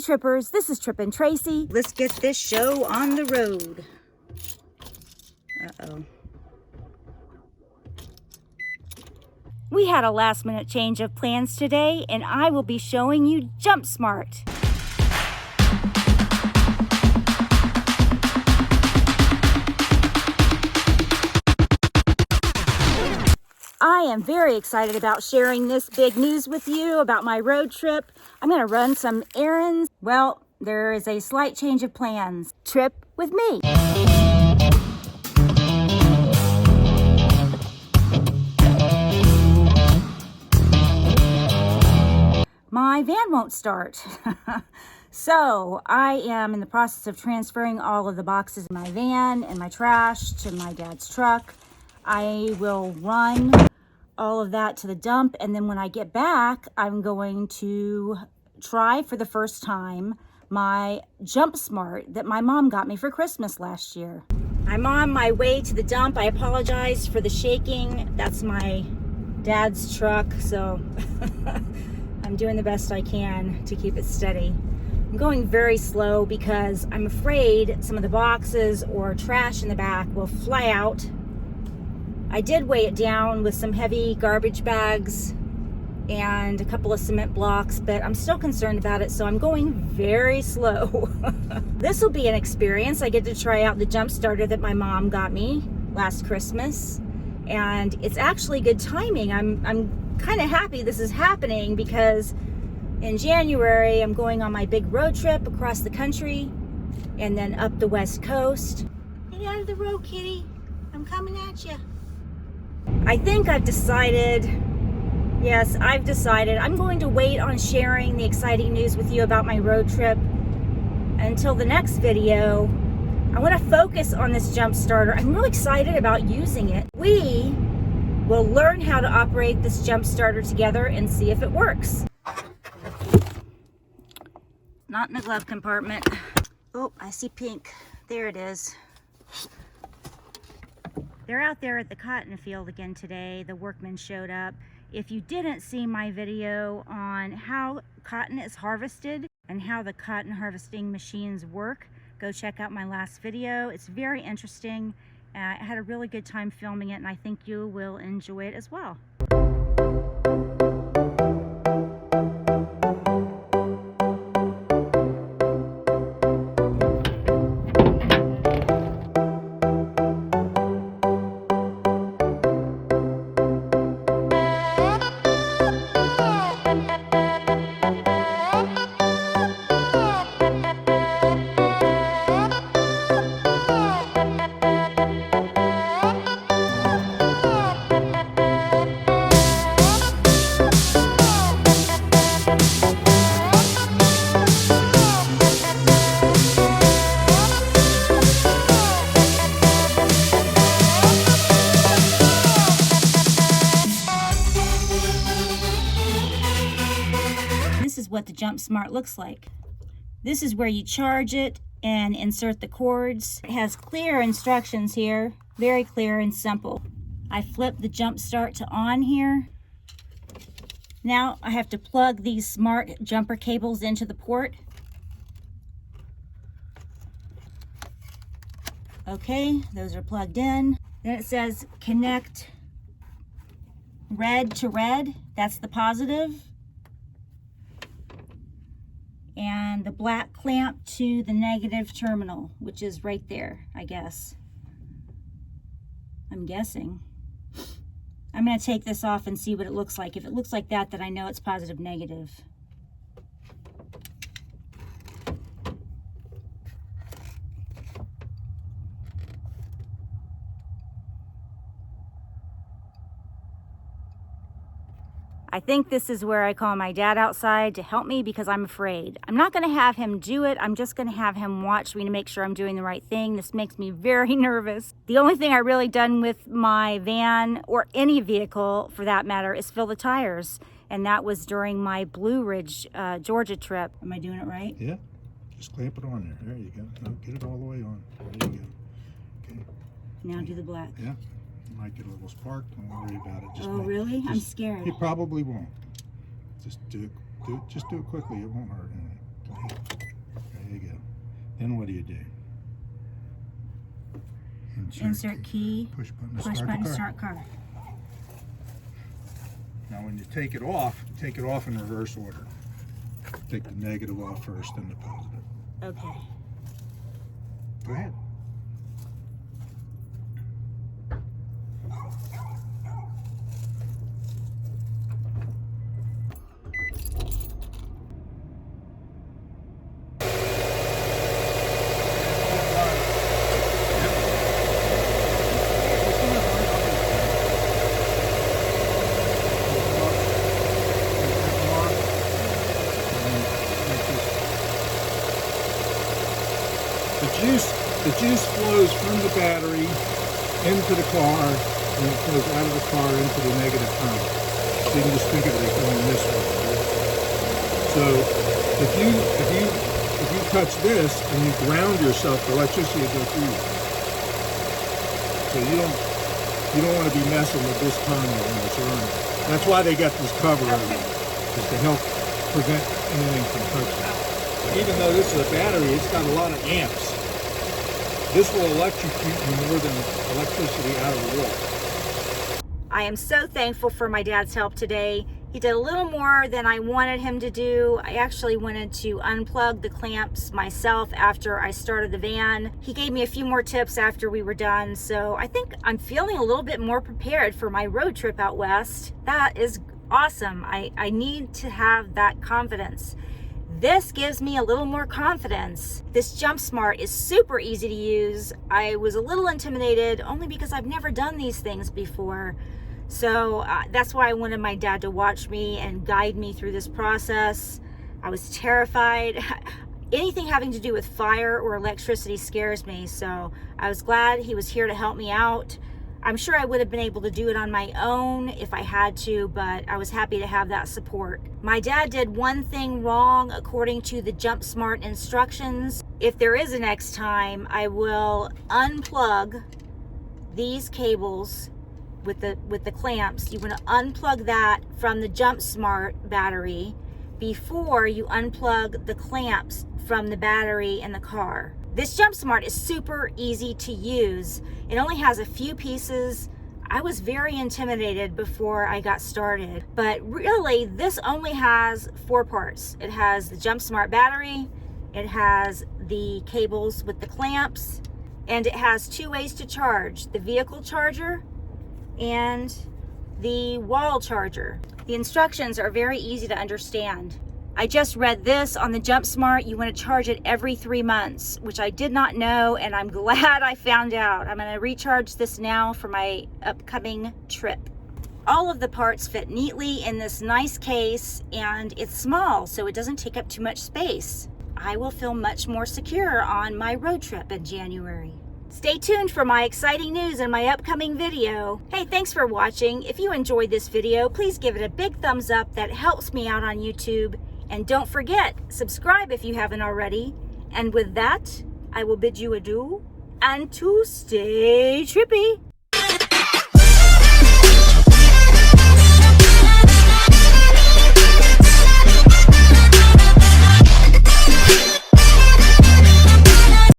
Hey Trippers, this is Trippin Traci. Let's get this show on the road. Uh-oh. We had a last minute change of plans today, and I will be showing you JumpSmart. I am very excited about sharing this big news with you about my road trip. I'm going to run some errands. Well, there is a slight change of plans. Trip with me. My van won't start. So I am in the process of transferring all of the boxes in my van and my trash to my dad's truck. I will run all of that to the dump, and then when I get back, I'm going to try for the first time my JumpSmart that my mom got me for Christmas last year. I'm on my way to the dump. I apologize for the shaking. That's my dad's truck, so I'm doing the best I can to keep it steady. I'm going very slow because I'm afraid some of the boxes or trash in the back will fly out. I did weigh it down with some heavy garbage bags and a couple of cement blocks, but I'm still concerned about it, so I'm going very slow. This will be an experience. I get to try out the jump starter that my mom got me last Christmas, and it's actually good timing. I'm kind of happy this is happening because in January I'm going on my big road trip across the country and then up the West Coast. Get out of the road, kitty. I'm coming at you. I think I've decided, yes, I've decided I'm going to wait on sharing the exciting news with you about my road trip until the next video. I want to focus on this jump starter. I'm really excited about using it. We will learn how to operate this jump starter together and see if it works. Not in the glove compartment. Oh, I see pink. There it is. They're out there at the cotton field again today. The workmen showed up. If you didn't see my video on how cotton is harvested and how the cotton harvesting machines work, go check out my last video. It's very interesting. I had a really good time filming it, and I think you will enjoy it as well. This is what the JumpSmart looks like. This is where you charge it and insert the cords. It has clear instructions here, very clear and simple. I flip the jump start to on here. Now I have to plug these smart jumper cables into the port. Okay, those are plugged in. Then it says connect red to red. That's the positive. And the black clamp to the negative terminal, which is right there, I guess. I'm guessing. I'm going to take this off and see what it looks like. If it looks like that, then I know it's positive, negative. I think this is where I call my dad outside to help me because I'm afraid. I'm not going to have him do it. I'm just going to have him watch me to make sure I'm doing the right thing. This makes me very nervous. The only thing I really done with my van, or any vehicle for that matter, is fill the tires. And that was during my Blue Ridge, Georgia trip. Am I doing it right? Yeah. Just clamp it on there. There you go. No, get it all the way on. There you go. Okay. Now do the black. Yeah. You might get a little spark. Don't worry about it. Oh, really? I'm scared. It probably won't. Just do it quickly. It won't hurt anything. Then what do? Insert key, push button to push start button, the car. start car. Now when you take it off in reverse order. Take the negative off first, then the positive. Okay. Go ahead. The juice flows from the battery into the car, and it flows out of the car into the negative terminal. So you can just think of it going this way. So if you touch this and you ground yourself, the electricity will go through you. So you don't want to be messing with this terminal when it's running. That's why they got this cover on it, is to help prevent anything from touching. Even though this is a battery, it's got a lot of amps. This will electrocute you more than electricity out of the wall. I am so thankful for my dad's help today. He did a little more than I wanted him to do. I actually wanted to unplug the clamps myself after I started the van. He gave me a few more tips after we were done, so I think I'm feeling a little bit more prepared for my road trip out west. That is awesome. I need to have that confidence. This gives me a little more confidence. This JumpSmart is super easy to use. I was a little intimidated only because I've never done these things before. So that's why I wanted my dad to watch me and guide me through this process. I was terrified. Anything having to do with fire or electricity scares me, so I was glad he was here to help me out. I'm sure I would have been able to do it on my own if I had to, but I was happy to have that support. My dad did one thing wrong according to the JumpSmart instructions. If there is a next time, I will unplug these cables with the clamps. You want to unplug that from the JumpSmart battery before you unplug the clamps from the battery in the car. This JumpSmart is super easy to use. It only has a few pieces. I was very intimidated before I got started, but really this only has 4 parts. It has the JumpSmart battery, it has the cables with the clamps, and it has 2 ways to charge: the vehicle charger and the wall charger. The instructions are very easy to understand. I just read this on the JumpSmart. You want to charge it every 3 months, which I did not know, and I'm glad I found out. I'm going to recharge this now for my upcoming trip. All of the parts fit neatly in this nice case, and it's small, so it doesn't take up too much space. I will feel much more secure on my road trip in January. Stay tuned for my exciting news in my upcoming video. Hey, thanks for watching. If you enjoyed this video, please give it a big thumbs up. That helps me out on YouTube. And don't forget, subscribe if you haven't already. And with that, I will bid you adieu and to stay trippy.